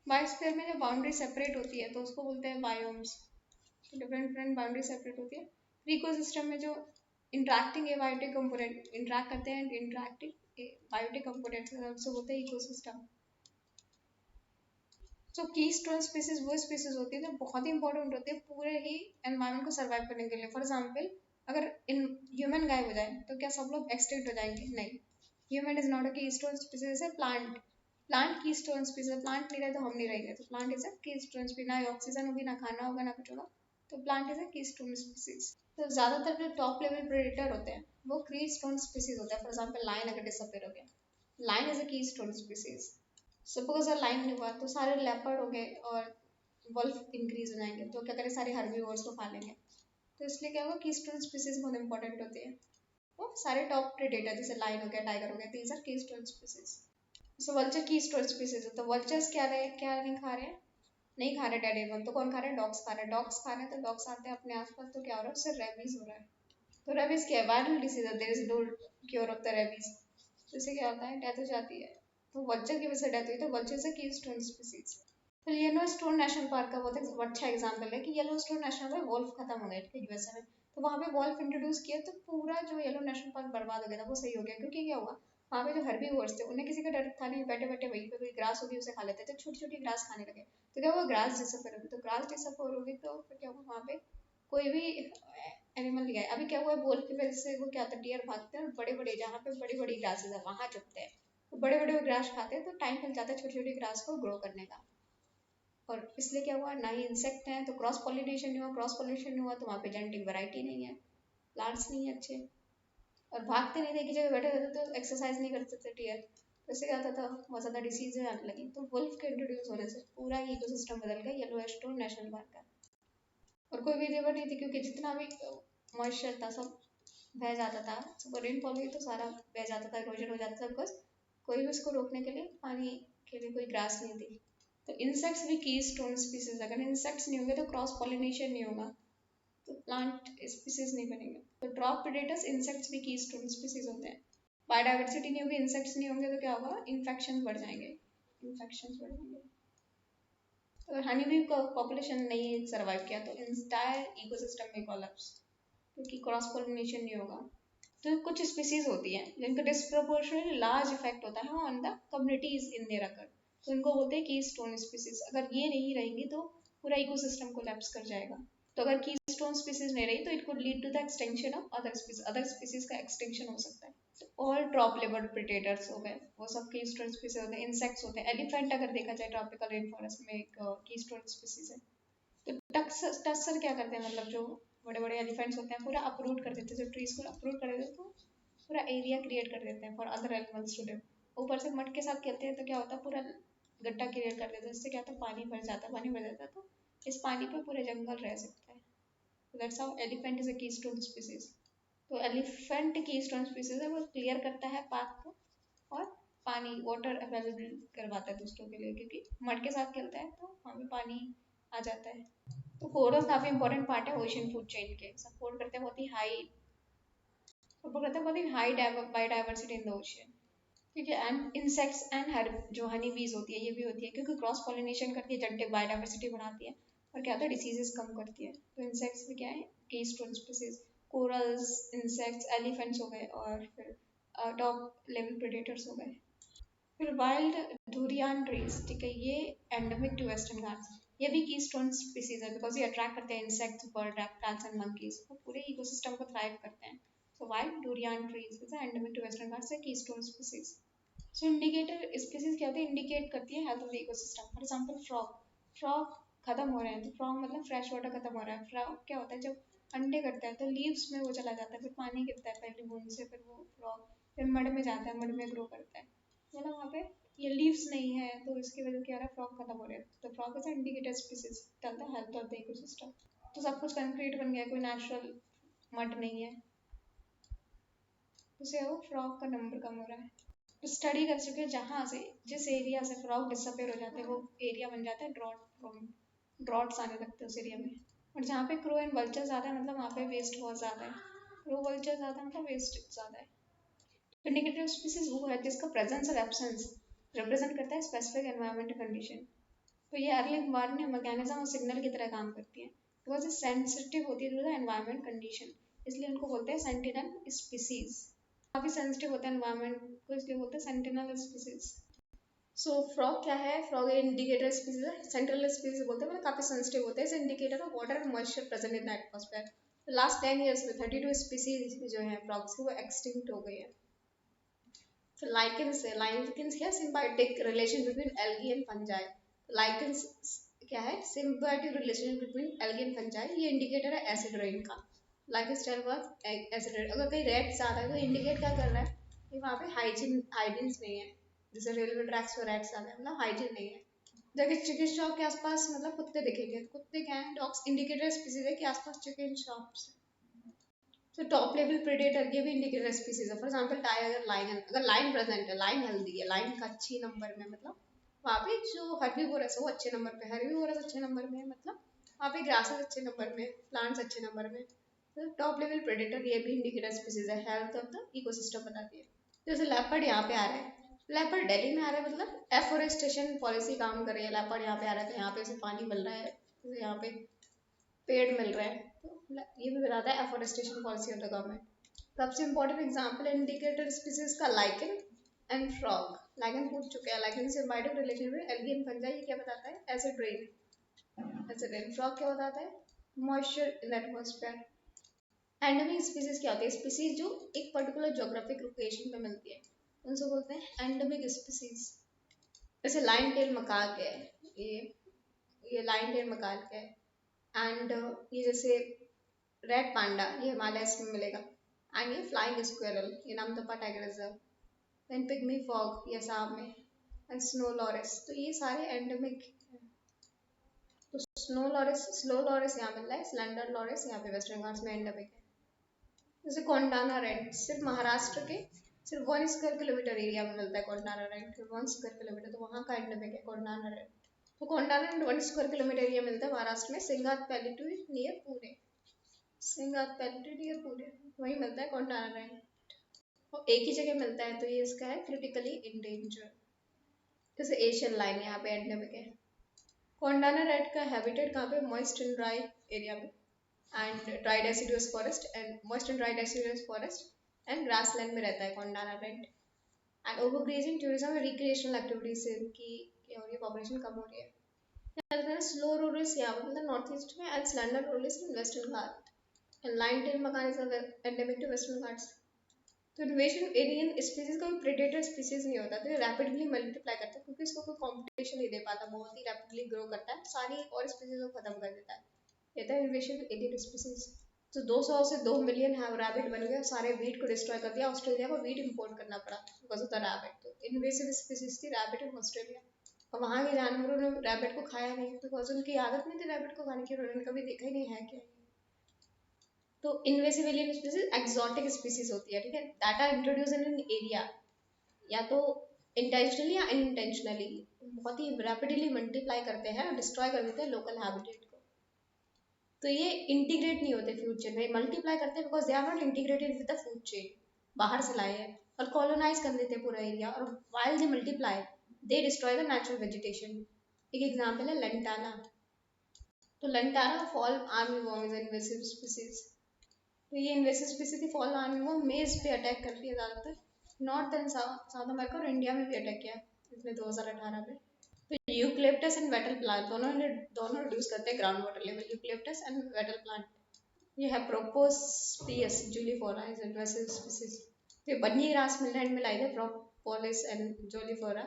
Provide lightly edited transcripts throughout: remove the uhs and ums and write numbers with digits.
Biosphere में जब boundary separate होती है तो उसको बोलते हैं बायोम्स। तो डिफरेंट डिफरेंट बाउंड्री सेपरेट होती है। इकोसिस्टम में जो इंटरेक्टिंग एबायोटिक कंपोनेंट इंटरेक्ट करते हैं, इंटरेक्टिंग बायोटिक कंपोनेंट्स उसको बोलते हैं इकोसिस्टम। तो की स्टोन स्पीसीज वो स्पीसीज होती है जो बहुत ही इंपॉर्टेंट होती है पूरे ही एनवायरमेंट को सर्वाइव करने के लिए। फॉर एग्जाम्पल, अगर इन ह्यूमन गायब हो जाए तो क्या सब लोग एक्सटिंक्ट हो जाएंगे? नहीं। ह्यूमन इज नॉट अ की स्टोन स्पीसीज, है प्लांट। प्लांट की स्टोन स्पीसीज, प्लांट नहीं रहे तो हम नहीं रहेंगे। तो प्लांट इज अ की स्टोन स्पीसीज, ना ऑक्सीजन होगी, ना खाना होगा, ना कुछ होगा। तो प्लांट इज अ की स्टोन स्पीसीज। तो ज्यादातर जो टॉप लेवल प्रेडेटर होते हैं वो की स्टोन स्पीसीज होता है। फॉर एग्जाम्पल, लाइन अगर डिसअपेयर हो गया, लाइन इज अ की स्टोन स्पीसीज। सपोज अगर लाइन नहीं हुआ तो सारे लेपर्ड हो गए और वल्फ इंक्रीज हो जाएंगे, तो क्या करें, सारे हर्बीवोर्स को खा लेंगे। तो इसलिए क्या होगा, कीस्टोन स्पीसीज बहुत इंपॉर्टेंट होती है। तो सारे टॉप प्रेडेटर जैसे लाइन हो गया, टाइगर हो गया, these are keystone species. So vulture keystone species है। तो वल्चर्स क्या नहीं खा रहे हैं? नहीं खा रहे डेड एनिमल। तो कौन खा रहे हैं? डॉग्स खा रहे हैं। डॉग्स खा रहे हैं तो डॉग्स आते हैं अपने आसपास, तो क्या हो रहा है, उससे रेबीज हो रहा है। तो रेबीज क्या है? वायरल डिसीज है। There is no cure of the rabies. तो इससे क्या होता है, डेथ हो जाती है। तो वल्चर की वजह से डेथ हुई, तो वल्चर से कीस्टोन स्पीसीज। तो येलो स्टोन नेशनल पार्क का बहुत अच्छा एग्जाम्पल है कि येलो स्टोन नेशनल में वॉल्फ खत्म हो गए थे यूएसए में। तो वहाँ पे वॉल्फ इंट्रोड्यूस किया तो पूरा जो येलो नेशनल पार्क बर्बाद हो गया था, वो सही हो गया। क्योंकि क्या हुआ, वहाँ पे जो हर्बीवोर्स थे उन्हें किसी का डर था नहीं, बैठे बैठे वहीं पे कोई ग्रास होगी उसे खा लेते थे, छोटी छोटी ग्रास खाने लगे। तो क्या हुआ, ग्रास डिसअपेयर होगी। तो ग्रास डिसअपेयर होगी तो फिर क्या हुआ, वहाँ पे कोई भी एनिमल नहीं आया। अभी क्या हुआ, वॉल्फ की वजह से वो क्या होता है, डियर भागते हैं और बड़े बड़े जहाँ पे बड़ी बड़ी ग्रासेज है वहाँ चुपते हैं। तो बड़े बड़े ग्रास खाते हैं तो टाइम मिल जाता है छोटी छोटी ग्रास को ग्रो करने का। और इसलिए क्या हुआ, ना ही इंसेक्ट है तो क्रॉस पॉलिनेशन नहीं हुआ, क्रॉस पॉलिनेशन नहीं हुआ तो वहाँ पे जेनेटिक वैरायटी नहीं है, प्लांट्स नहीं है अच्छे। और भागते नहीं थे, एक जगह बैठे रहते तो एक्सरसाइज नहीं करते थे डियर। तो इससे क्या होता था, बहुत ज़्यादा डिसीजें आने लगी। तो वुल्फ के इंट्रोड्यूस होने से पूरा ही इकोसिस्टम बदल गया येलो स्टोन नेशनल पार्क का। और कोई भी रिवर नहीं थी क्योंकि जितना भी मॉइस्चर था सब बह जाता था। सब रेनफॉल हुई तो सारा बह जाता था, इरोजन हो जाता था, बिकॉज कोई भी उसको रोकने के लिए, पानी के लिए कोई ग्रास नहीं थी। तो इंसेक्ट्स भी की स्टोन स्पीसीज। अगर इंसेक्ट्स नहीं होंगे तो क्रॉस पॉलिनेशन नहीं होगा, तो प्लांट स्पीसीज नहीं बनेंगे। तो ड्रॉप प्रेडेटर्स इंसेक्ट्स भी की स्टोन स्पीसीज होते हैं। बायोडाइवर्सिटी नहीं होगी, इंसेक्ट्स नहीं होंगे तो क्या होगा, इन्फेक्शन बढ़ जाएंगे, इन्फेक्शन बढ़ जाएंगे। तो अगर हनी बी पॉपुलेशन नहीं सर्वाइव किया तो इंटायर इकोसिस्टम में कोलैप्स, क्योंकि क्रॉस पॉलिनेशन नहीं होगा। तो कुछ स्पीसीज होती हैं जिनका डिस्प्रोपोर्शनली लार्ज इफेक्ट होता है on the communities in their occur, तो इनको बोलते हैं की स्टोन स्पीसीज। अगर ये नहीं रहेंगी तो पूरा इकोसिस्टम कोलैप्स कर जाएगा। तो अगर की स्टोन स्पीसीज नहीं रही तो it could lead to the extinction of other species का एक्सटेंशन हो सकता है। तो ऑल ड्रॉप लेवल प्रेडेटर्स हो गए, वो सब की स्टोन स्पीसीज होते हैं। इंसेक्ट्स होते हैं, एलिफेंट अगर देखा जाए ट्रॉपिकल रेन फॉरेस्ट में एक की स्टोन स्पीसीज है। तो टक्सर क्या करते हैं, मतलब जो बड़े बड़े एलिफेंट्स होते हैं पूरा अप्रूट कर देते हैं, जो ट्रीज को अप्रूट कर देते हैं तो पूरा एरिया क्रिएट कर देते हैं for other animals to live. ऊपर से मड के साथ खेलते हैं तो क्या होता है, पूरा गड्ढा क्रिएट कर देते हैं। इससे क्या होता है, पानी भर जाता है, पानी भर जाता है तो इस पानी पे पूरे जंगल रह सकता है। That's how elephant is a keystone species. तो एलिफेंट कीस्टोन स्पीसीज है, वो क्लियर करता है पाथ को और पानी वाटर अवेलेबल करवाता है दूसरों के लिए, क्योंकि मड के साथ खेलता है तो वहाँ पे पानी आ जाता है। तो कोरल काफी इंपॉर्टेंट पार्ट है ओशन फूड चेन के, सपोर्ट करते हैं बहुत ही हाई, सपोर्ट करते हैं बहुत ही high biodiversity in the ocean. ठीक है। एंड इंसेक्ट्स एंड हर जो हनी बीज होती है ये भी होती है, क्योंकि क्रॉस पॉलिनेशन करती है, जेनेटिक बायोडाइवर्सिटी बढ़ाती है और क्या होता है, डिसीजेस कम करती है। तो इंसेक्ट्स भी क्या है, की stone species. Corals, insects, elephants हो गए और फिर टॉप लेवल प्रेडेटर्स हो गए। फिर वाइल्ड डूरियान ट्रीज, ठीक है, ये एंडेमिक टू वेस्टर्न घाट्स। ये भी की स्टोन स्पीसीज है बिकॉज ये अट्रैक्ट करते हैं insects, bird, reptiles and monkeys, वो पूरे इकोसिस्टम को थ्राइव करते हैं। So wild durian trees is endemic to Western Ghats, keystone species. So indicator species क्या होती है, इंडिकेट करती है health of the ecosystem. For example frog, frog खत्म हो रहे हैं तो फ्रॉग मतलब फ्रेश वाटर खत्म हो रहा है। फ्रॉग क्या होता है, जब अंडे करता है तो लीव्स में वो चला जाता है, फिर पानी गिरता है पहली बूंद से, फिर वो फ्रॉग फिर मड में जाता है, मड में ग्रो करता है। मतलब वहाँ पे ये लीव्स नहीं है तो इसकी वजह से क्या हो रहा है, फ्रॉग खत्म हो रहे हैं। तो frog is indicator species, tell the health of the ecosystem. तो सब कुछ कंक्रीट बन गया, कोई नेचुरल मड नहीं है, उसे वो फ्रॉग का नंबर कम हो रहा है। तो स्टडी कर चुके हैं जहाँ से, जिस एरिया से फ्रॉग डिसअपेयर हो जाते हैं वो एरिया बन जाता है ड्रॉट प्रोन, ड्रॉट्स आने लगते हैं उस एरिया में। और जहाँ पे क्रो एंड वल्चर ज़्यादा है मतलब वहाँ पे वेस्ट बहुत ज़्यादा है। क्रो वल्चर ज़्यादा मतलब वेस्ट ज़्यादा है। इंडिकेटर स्पीसीज वो है जिसका प्रेजेंस और एब्सेंस रिप्रेजेंट करता है स्पेसिफिक एनवायरमेंटल कंडीशन। तो ये अर्ली वार्निंग मैकेनिज्म और सिग्नल की तरह काम करती है, बिकॉज ये सेंसिटिव होती है टू द एनवायरमेंट कंडीशन, इसलिए उनको बोलते हैं सेंटिनल स्पीसीज। काफी सेंसिटिव होता है एनवायरमेंट को, इसलिए बोलते हैं सेंटिनल स्पीसीज। सो फ्रॉग क्या है? फ्रॉग इंडिकेटर स्पीसीज है, सेंट्रल स्पीसीज बोलते हैं, मतलब काफी सेंसिटिव होते हैं, इस indicator of water and moisture present in the atmosphere. Last 10 years में 32 स्पीसीज जो है फ्रॉग्स की वो एक्सटिंक्ट हो गई है। तो लाइकेंस है, लाइकेंस क्या? Symbiotic relation between algae and fungi. Lichens क्या है? Symbiotic relation between algae and fungi. ये इंडिकेटर है एसिड रेन का। Lichens tell work acid rain. अगर कहीं रेड आ रहा है तो इंडिकेट क्या कर रहा है कि वहाँ पे हाइजीन्स नहीं है। जैसे रेलवे ट्रैक्स पर रेड्स आ रहे हैं, मतलब हाइजीन नहीं है। जबकि चिकन शॉप के आसपास मतलब कुत्ते दिखेंगे, कुत्ते क्या है? डॉग्स इंडिकेटर स्पीसीज है कि आसपास चिकन शॉप्स। तो टॉप लेवल प्रेडेटर ये भी इंडिकेटर स्पीसीज है। For example tiger, lion. अगर लाइन प्रेजेंट है, लाइन हेल्दी है, लाइन का अच्छी नंबर में, मतलब वहाँ पे जो हर्बीवोरस है वो अच्छे नंबर पे, हर्बीवोरस अच्छे नंबर में, मतलब वहाँ पे ग्रासेस अच्छे नंबर में, प्लांट्स अच्छे नंबर में। तो टॉप लेवल प्रेडेटर ये भी इंडिकेटर स्पीसीज है, हेल्थ ऑफ द इकोसिस्टम बताती है। जैसे लेपर्ड यहाँ पे आ रहे हैं, लेपर्ड दिल्ली में आ रहा है, मतलब एफोरेस्टेशन पॉलिसी काम कर रही है। लेपर्ड यहाँ पे आ रहा है तो यहाँ पे उसे पानी मिल रहा है, यहाँ पे पेड़ मिल रहे हैं, तो ये भी बताता है afforestation policy of the government. सबसे इंपॉर्टेंट एग्जांपल इंडिकेटर स्पीसीज का लाइकन एंड फ्रॉग। लाइकन पूछ चुके हैं, लाइकन से बायोटिक रिलेशन में एल्गी एंड फंजाई, ये क्या बताता है? Acid rain. Acid rain. Frog क्या बताता है? Moisture in atmosphere. Endemic species क्या होती है? स्पीसीज जो एक पर्टिकुलर ज्योग्राफिक लोकेशन पे मिलती है, उनसे बोलते हैं एंडेमिक स्पीसीज। जैसे लाइन टेल मकाक है, ये लाइन टेल मकाक है। एंड ये जैसे रेड पांडा, ये हिमालय में मिलेगा। एंड ये फ्लाइंग स्क्वेरल, ये Namdapha tiger reserve. Then pygmy hog, ये असम में। एंड स्नो लॉरेस, तो ये सारे एंडेमिक। तो स्नो लॉरेस यहाँ मिल रहा है, स्लेंडर लॉरेस यहाँ पे वेस्टर्न घाट्स में एंडेमिक है। जैसे कोंडाना रेड सिर्फ महाराष्ट्र के सिर्फ 1 स्क्वायर किलोमीटर एरिया में मिलता है। कोंडाना रेड 1 स्क्वायर किलोमीटर, तो वहाँ का एंडेमिक है कोंडाना रेड। तो Kondana red 1 square kilometre area मिलता है महाराष्ट्र में, सिंगात पैलिटू नियर पुणे। सिंगात पैलिटू नियर पुणे वही मिलता है कोंडाना रेड, और एक ही जगह मिलता है, तो ये इसका है क्रिटिकली इंडेंजर। जैसे एशियन लाइन यहाँ पे एंडेमिक है। कोंडाना रेड का हैबिटेट कहाँ पे? मॉइस्ट एंड ड्राई एरिया में, and dry deciduous forest, and moist and dry deciduous forest and grassland में रहता है Kondana red. And overgrazing, tourism और रिक्रिएशनल एक्टिविटीज से इनकी क्या हो रही है? पॉपुलेशन कम हो रही है। स्लो रोलर्स यहाँ पे मतलब नॉर्थ ईस्ट में, and slender rollers in Western Ghat. And lion tail macaque is endemic to Western Ghats. तो इन्वेशन एलियन स्पीसीज कोई प्रेडेटर स्पीसीज नहीं होता, तो ये रैपिडली मल्टीप्लाई करता है क्योंकि इसको कोई कॉम्पिटिशन नहीं दे पाता, बहुत ही रैपिडली ग्रो करता है, सारी और स्पीसीज को खत्म कर देता है। ये था इन्वेशन एलियन स्पीसीज। तो 200 से 2 मिलियन रैबिट बन गए, सारे वीट को डिस्ट्रॉय कर दिया। ऑस्ट्रेलिया को वीट इंपोर्ट करना पड़ा बिकॉज ऑफ द रैबिट। तो इन्वेसिव स्पीसीज थी रैबिट इन ऑस्ट्रेलिया, और वहाँ के जानवरों ने रैबिट को खाया नहीं बिकॉज उनकी आदत नहीं थी रैबिट को खाने की, उन्होंने कभी देखा ही नहीं है क्या। तो invasive alien species exotic species होती है, ठीक है, that are introduce in an area, या तो इंटेंशनली या अनइंटेंशनली बहुत ही रैपिडली मल्टीप्लाई करते हैं और डिस्ट्रॉय कर देते हैं लोकल हैबिटेट को। तो ये इंटीग्रेट नहीं होते फूड चेन में, मल्टीप्लाई करते हैं because they are not integrated with the food chain. बाहर से लाए हैं और कॉलोनाइज कर देते हैं पूरा एरिया, और while they multiply they destroy the natural vegetation. एक एग्जाम्पल है लंटाना। तो lantana fall armyworm is invasive species. तो ये इन्वेसिव स्पीसीज थी फॉल आर्मीवॉर्म, मेज पे अटैक करती है ज़्यादातर, नॉर्थ एंड साउथ अमेरिका और इंडिया में भी अटैक किया इसने 2018 में। तो यूक्लिप्टस एंड वेटल प्लांट दोनों रिड्यूस करते हैं ground water level, eucalyptus and wattle plant. ये है prosopis juliflora is invasive species. तो बन्नी ग्रास मिललैंड में लाई थे, प्रोपोलिस एंड जूलीफोरा।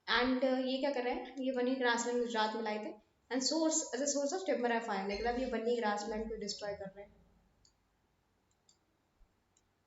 एंड ये क्या कर रहे हैं? ये बन्नी ग्रासलैंड गुजरात में लाए थे, and source as a source of timber है फाइन, मतलब ये बन्नी ग्रासलैंड को डिस्ट्रॉय कर रहे हैं।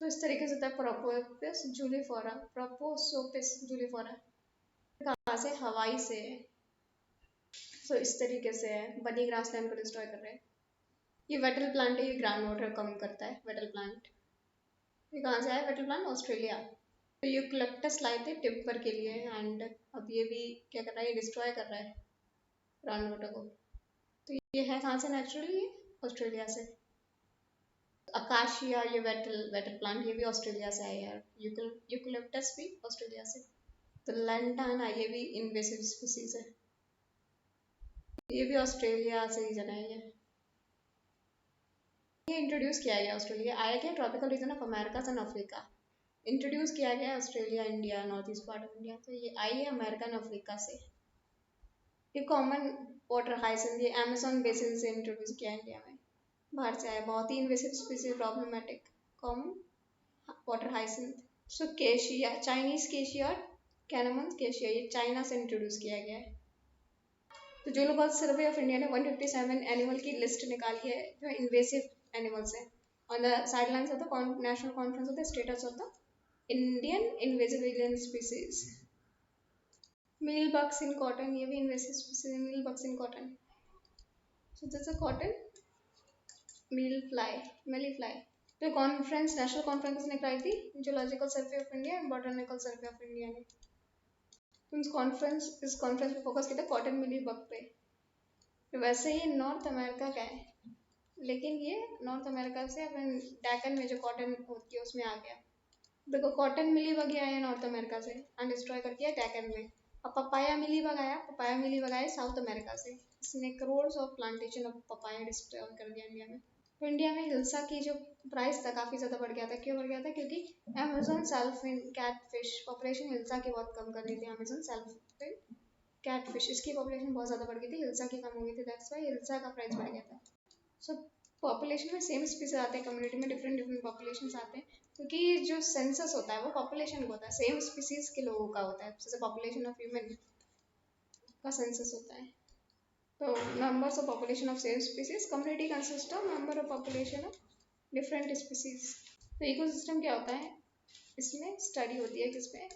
तो इस तरीके से था प्रोपोपिस जूलीफोरा, प्रोपोसोपिस जूलीफोरा। कहाँ से? हवाई से। तो इस तरीके से है, बनी ग्रासलैंड को डिस्ट्रॉय कर रहे हैं। ये वेटल प्लांट है, ये ग्राउंड वाटर कम करता है वेटल प्लांट। ये कहाँ से आया वेटल प्लांट? ऑस्ट्रेलिया। तो यूकलिप्टस लाए थे टिम्बर के लिए, एंड अब ये भी क्या कर रहा है? ये डिस्ट्रॉय कर रहा है ग्राउंड वाटर को। तो ये है कहाँ से नेचुरली? ऑस्ट्रेलिया से। अकाशिया, ये वेटल वेटल प्लांट, ये भी ऑस्ट्रेलिया से आया है। यूकलिप्टस भी ऑस्ट्रेलिया से। तो लैंटाना ये भी इन्वेसिव स्पीसीज है। ये भी ऑस्ट्रेलिया से रीजन है ये इंट्रोड्यूस किया गया ऑस्ट्रेलिया आया क्या tropical region of America and Africa introduce किया गया Australia India north east part of India तो ये आई है अमेरिका एंड अफ्रीका से ये कॉमन वाटर हाइसिंथ ये अमेजोन बेसिन से इंट्रोड्यूस किया इंडिया में बाहर से आया बहुत ही invasive species problematic common water hyacinth so cassia Chinese cassia और कैनमन केशिया ये चाइना से इंट्रोड्यूस किया गया है तो जूलॉजिकल सर्वे ऑफ इंडिया ने 157 एनिमल की लिस्ट निकाली है जो इन्वेसिव एनिमल्स हैं on the sidelines of the national conference of the status of the Indian invasive alien species mealybugs in cotton ये भी invasive species mealybugs in cotton so this is cotton meal fly mealy fly तो conference national conference ने कराई थी zoological survey of India and botanical survey of India ने तो इस conference पे फोकस किया था कॉटन मिली बग पे तो वैसे ये नॉर्थ अमेरिका का है लेकिन ये नॉर्थ अमेरिका से अपने डेकन में जो कॉटन होती है उसमें आ गया देखो कॉटन मिली बग आया है नॉर्थ अमेरिका से एंड डिस्ट्रॉय कर दिया डेकन में अब पपाया मिली बग आया साउथ अमेरिका से इसने crore of plantation of papaya destroy कर दिया इंडिया में तो इंडिया में हिल्सा की जो प्राइस था काफ़ी ज़्यादा बढ़ गया था क्यों बढ़ गया था क्योंकि अमेजोन सेल्फिन कैटफिश पॉपुलेशन हिल्सा की बहुत कम कर दी थी अमेजोन सेल्फिन कैटफिश इसकी पॉपुलेशन बहुत ज़्यादा बढ़ गई थी हिल्सा की कम हो गई थी दैट्स वाई हिल्सा का प्राइस बढ़ गया था सो पॉपुलेशन में सेम स्पीसीज आते हैं कम्युनिटी में डिफरेंट पॉपुलेशन आते हैं क्योंकि जो सेंसस होता है वो पॉपुलेशन का होता है सेम स्पीसीज के लोगों का होता है जैसे पॉपुलेशन ऑफ ह्यूमन का सेंसस होता है तो numbers of population of same species community consists of number of population of different species तो इकोसिस्टम क्या होता है इसमें स्टडी होती है जिसमें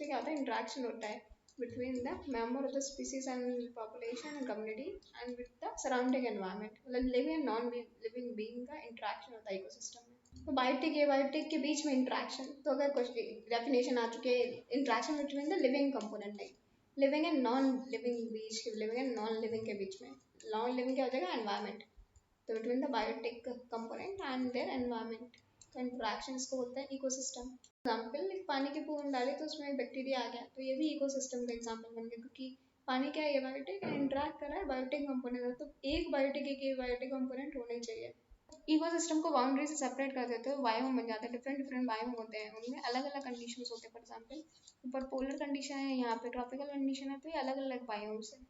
क्या होता है इंटरेक्शन होता है between the member of the species and population and community and with the surrounding environment मतलब living and non living being का इंटरेक्शन होता है इकोसिस्टम में तो बायोटिक या बायोटिक के बीच में इंटरेक्शन तो अगर कुछ डेफिनेशन आ चुके हैं interaction between the living component नहीं लिविंग एंड नॉन लिविंग बीच के लिविंग एंड नॉन लिविंग के बीच में नॉन लिविंग क्या हो जाएगा एनवायरमेंट तो between the biotic component and their environment का इंटरेक्शन इसको बोलते हैं इकोसिस्टम एग्जाम्पल एक पानी की बूंद डाली तो उसमें एक बैक्टीरिया आ गया तो ये भी इकोसिस्टम का एग्जाम्पल बन गया क्योंकि पानी क्या है बायोटिक इंटरेक्ट कर रहा है बायोटिक कंपोनेंट तो एक बायोटिक कंपोनेंट होने चाहिए इकोसिस्टम को बाउंड्री से सेपरेट कर देते हो बायोम बन जाते हैं डिफरेंट बायोम होते हैं उनमें अलग अलग कंडीशंस होते हैं फॉर एग्जांपल ऊपर पोलर कंडीशन है यहाँ पे ट्रॉपिकल कंडीशन है तो ये अलग अलग बायोम्स है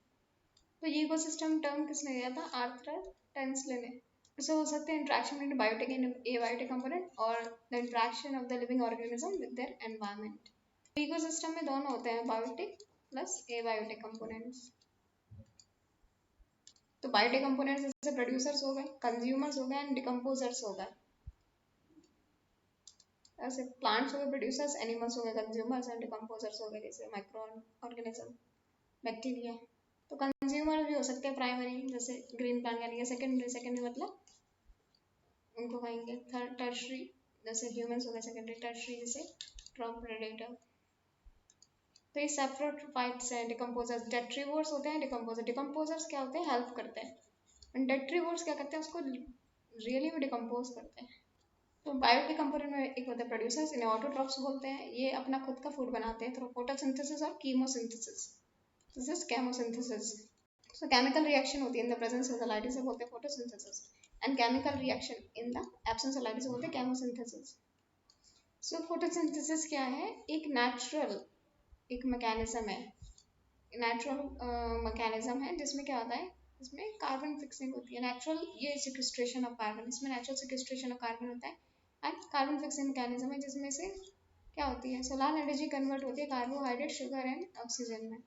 तो ये इकोसिस्टम टर्म किसने दिया था आर्थर टेंसले ने इससे हो सकते हैं interaction between biotic and abiotic component और the interaction of the living organism with their environment ecosystem में दोनों होते हैं बायोटिक प्लस एबायोटिक कंपोनेंट्स तो बायोटिक कंपोनेंट्स जैसे प्रोड्यूसर्स हो गए कंज्यूमर्स हो गए एंड डिकम्पोजर्स हो गए ऐसे प्लांट्स हो गए प्रोड्यूसर्स एनिमल्स हो गए कंज्यूमर्स एंड डिकम्पोजर्स हो गए जैसे माइक्रो ऑर्गेनिज्म बैक्टीरिया तो कंज्यूमर भी हो सकते हैं प्राइमरी जैसे ग्रीन प्लांट यानी कि सेकेंडरी मतलब उनको खाएंगे टर्शरी जैसे ह्यूमंस हो गए सेकेंडरी टर्शरी जैसे क्रॉप प्रेडेटर तो ये सैप्रोफाइट्स हैं डिकम्पोजर्स डेट्रीवोर्स होते हैं डिकम्पोजर्स क्या होते हैं हेल्प करते हैं डेट्रीवोर्स क्या करते हैं उसको रियली में डिकम्पोज करते हैं तो बायोटिक कंपोनेंट में एक होता है प्रोड्यूसर्स इन्हें ऑटोट्रॉप्स बोलते हैं ये अपना खुद का फूड बनाते हैं थ्रू फोटोसिंथेसिस और chemosynthesis this is chemosynthesis so chemical reaction होती है in the presence of the light से बोलते हैं photosynthesis and chemical reaction in the absence of light से बोलते हैं केमोसिंथेसिस सो फोटोसिंथेसिस क्या है एक नेचुरल एक मैकेनिज्म है नेचुरल मैकेनिज्म है जिसमें क्या होता है इसमें कार्बन फिक्सिंग होती है नेचुरल ये सिक्वेस्ट्रेशन ऑफ कार्बन इसमें नेचुरल सिक्वेस्ट्रेशन ऑफ कार्बन होता है एंड कार्बन फिक्सिंग मैकेनिज्म है जिसमें से क्या होती है सोलर एनर्जी कन्वर्ट होती है कार्बोहाइड्रेट शुगर एंड ऑक्सीजन में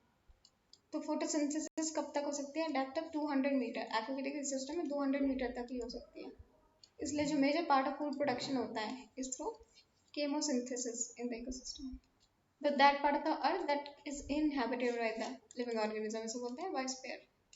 तो फोटोसिंथेसिस कब तक हो सकती है डेप्थ तक 200 मीटर एक्वाटिक सिस्टम में 200 मीटर तक ही हो सकती है इसलिए जो major part of food production होता है is through chemosynthesis in the ecosystem but that part of the earth that is inhabited by the living organism इसे बोलते हैं बायोस्फीयर